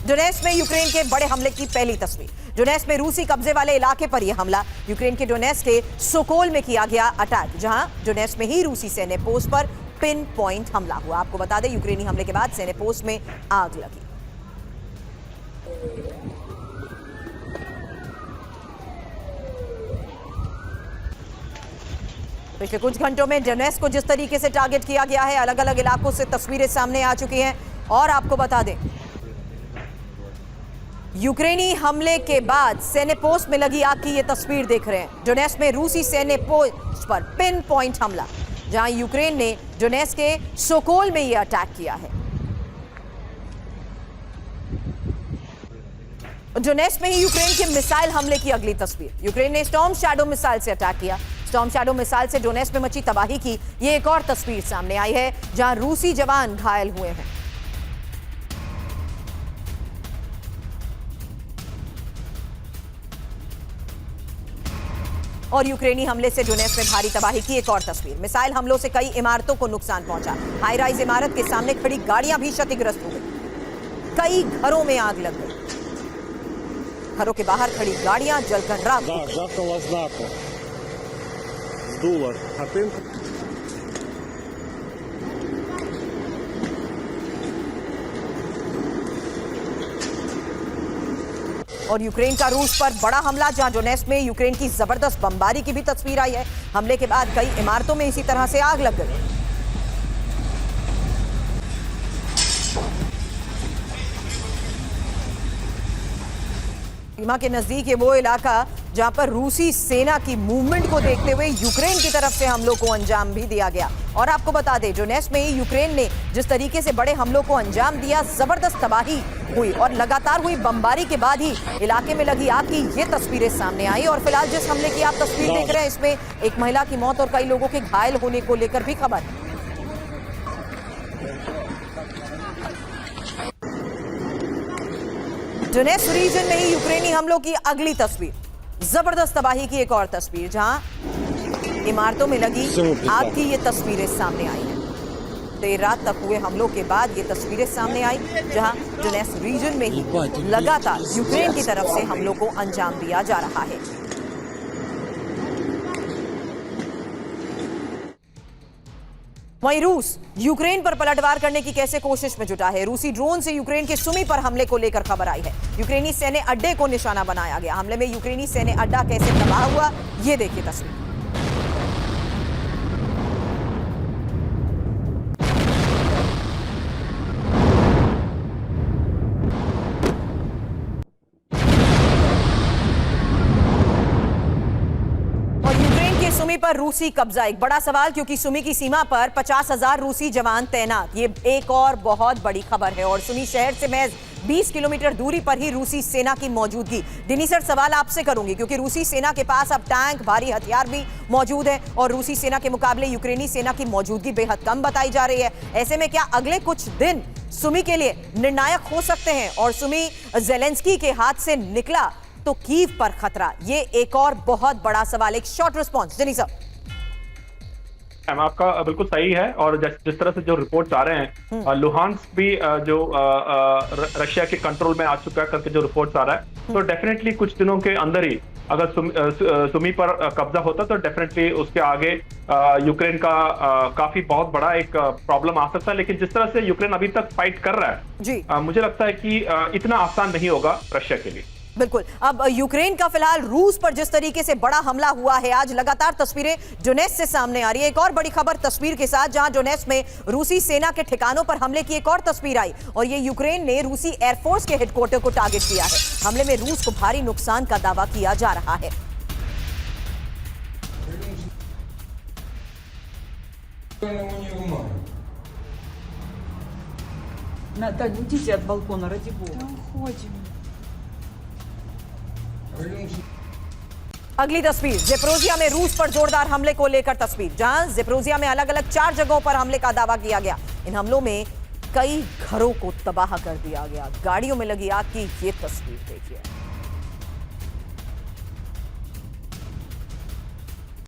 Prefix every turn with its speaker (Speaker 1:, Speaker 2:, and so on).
Speaker 1: Donetsk में Ukraine के बड़े हमले की पहली तस्वीर। डोनेट्स्क में रूसी कब्जे वाले इलाके पर यह हमला। यूक्रेन के डोनेट्स्क के सोकोल में किया गया अटैक, जहां डोनेट्स्क में ही रूसी सैन्य पोस्ट पर पिन पॉइंट हमला हुआ। आपको बता दें, यूक्रेनी हमले के बाद सैन्य पोस्ट में आग लगी। पिछले कुछ घंटों में डोनेट्स्क को जिस तरीके से टारगेट किया गया है, अलग अलग इलाकों से तस्वीरें सामने आ चुकी हैं। और आपको बता दें, यूक्रेनी हमले के बाद सैन्य पोस्ट में लगी आग की ये तस्वीर देख रहे हैं। डोनेट्स्क में रूसी सैन्य पोस्ट पर पिन पॉइंट हमला, जहां यूक्रेन ने डोनेट्स्क के सोकोल में यह अटैक किया है। डोनेट्स्क में ही यूक्रेन के मिसाइल हमले की अगली तस्वीर। यूक्रेन ने स्टॉर्म शैडो मिसाइल से अटैक किया। स्टॉर्म शैडो मिसाइल से डोनेट्स्क में मची तबाही की ये एक और तस्वीर सामने आई है, जहां रूसी जवान घायल हुए हैं। और यूक्रेनी हमले से डोनेट्स्क में भारी तबाही की एक और तस्वीर। मिसाइल हमलों से कई इमारतों को नुकसान पहुंचा। हाई राइज इमारत के सामने खड़ी गाड़ियां भी क्षतिग्रस्त हो गई। कई घरों में आग लग गई। घरों के बाहर खड़ी गाड़ियां जलकर राख हो गई। और यूक्रेन का रूस पर बड़ा हमला, जहां डोनेट्स्क में यूक्रेन की जबरदस्त बमबारी की भी तस्वीर आई है। हमले के बाद कई इमारतों में इसी तरह से आग लग गई। सीमा के नजदीक ये वो इलाका जहां पर रूसी सेना की मूवमेंट को देखते हुए यूक्रेन की तरफ से हमलों को अंजाम भी दिया गया। और आपको बता दें, डोनेट्स्क में ही यूक्रेन ने जिस तरीके से बड़े हमलों को अंजाम दिया, जबरदस्त तबाही हुई और लगातार हुई बमबारी के बाद ही इलाके में लगी आग की ये तस्वीरें सामने आई। और फिलहाल जिस हमले की आप तस्वीर देख रहे हैं, इसमें एक महिला की मौत और कई लोगों के घायल होने को लेकर भी खबर है। डोनेट्स्क रीजन में ही यूक्रेनी हमलों की अगली तस्वीर, जबरदस्त तबाही की एक और तस्वीर, जहां इमारतों में लगी आग की ये तस्वीरें सामने आई हैं। देर रात तक हुए हमलों के बाद ये तस्वीरें सामने आई, जहां डोनेट्स्क रीजन में ही लगातार यूक्रेन की तरफ से हमलों को अंजाम दिया जा रहा है। वहीं रूस यूक्रेन पर पलटवार करने की कैसे कोशिश में जुटा है। रूसी ड्रोन से यूक्रेन के सुमी पर हमले को लेकर खबर आई है। यूक्रेनी सैन्य अड्डे को निशाना बनाया गया। हमले में यूक्रेनी सैन्य अड्डा कैसे तबाह हुआ, ये देखिए तस्वीर। सुमी पर रूसी कब्जा, एक बड़ा सवाल, क्योंकि सुमी की सीमा पर 50,000 रूसी जवान तैनात। ये एक और बहुत बड़ी खबर है। और सुमी शहर से महज 20 किलोमीटर दूरी पर ही रूसी सेना की मौजूदगी। दिनी सर, सवाल आपसे करूंगी, क्योंकि रूसी सेना के पास अब टैंक, भारी हथियार भी मौजूद है और रूसी सेना के मुकाबले यूक्रेनी सेना की मौजूदगी बेहद कम बताई जा रही है। ऐसे में क्या अगले कुछ दिन सुमी के लिए निर्णायक हो सकते हैं? और सुमी ज़ेलेंस्की के हाथ से निकला तो कीव पर खतरा, ये एक और बहुत बड़ा सवाल। एक शॉर्ट रिस्पॉन्स दिनी सर।
Speaker 2: आपका बिल्कुल सही है। और जिस तरह से जो रिपोर्ट्स आ रहे हैं, लुहान्स्क भी जो रशिया के कंट्रोल में आ चुका है करके जो रिपोर्ट्स आ रहा है, तो डेफिनेटली कुछ दिनों के अंदर ही अगर सुमी पर कब्जा होता तो डेफिनेटली उसके आगे यूक्रेन का काफी बहुत बड़ा एक प्रॉब्लम आ सकता है। लेकिन जिस तरह से यूक्रेन अभी तक फाइट कर रहा है, मुझे लगता है कि इतना आसान नहीं होगा रशिया के लिए।
Speaker 1: बिल्कुल। अब यूक्रेन का फिलहाल रूस पर जिस तरीके से बड़ा हमला हुआ है, आज लगातार तस्वीरें डोनेट्स्क से सामने आ रही है। एक और बड़ी खबर तस्वीर के साथ, जहां डोनेट्स्क में रूसी सेना के ठिकानों पर हमले की एक और तस्वीर आई। और ये यूक्रेन ने रूसी एयरफोर्स के हेडक्वार्टर को टारगेट किया है। हमले में रूस को भारी नुकसान का दावा किया जा रहा है।
Speaker 3: Уйдите от балкона, ради бога. Уходим.
Speaker 1: अगली तस्वीर, ज़ेपोरिज़िया में रूस पर जोरदार हमले को लेकर तस्वीर, जहां ज़ेपोरिज़िया में अलग अलग 4 जगहों पर हमले का दावा किया गया। इन हमलों में कई घरों को तबाह कर दिया गया। गाड़ियों में लगी आग की ये तस्वीर देखिए।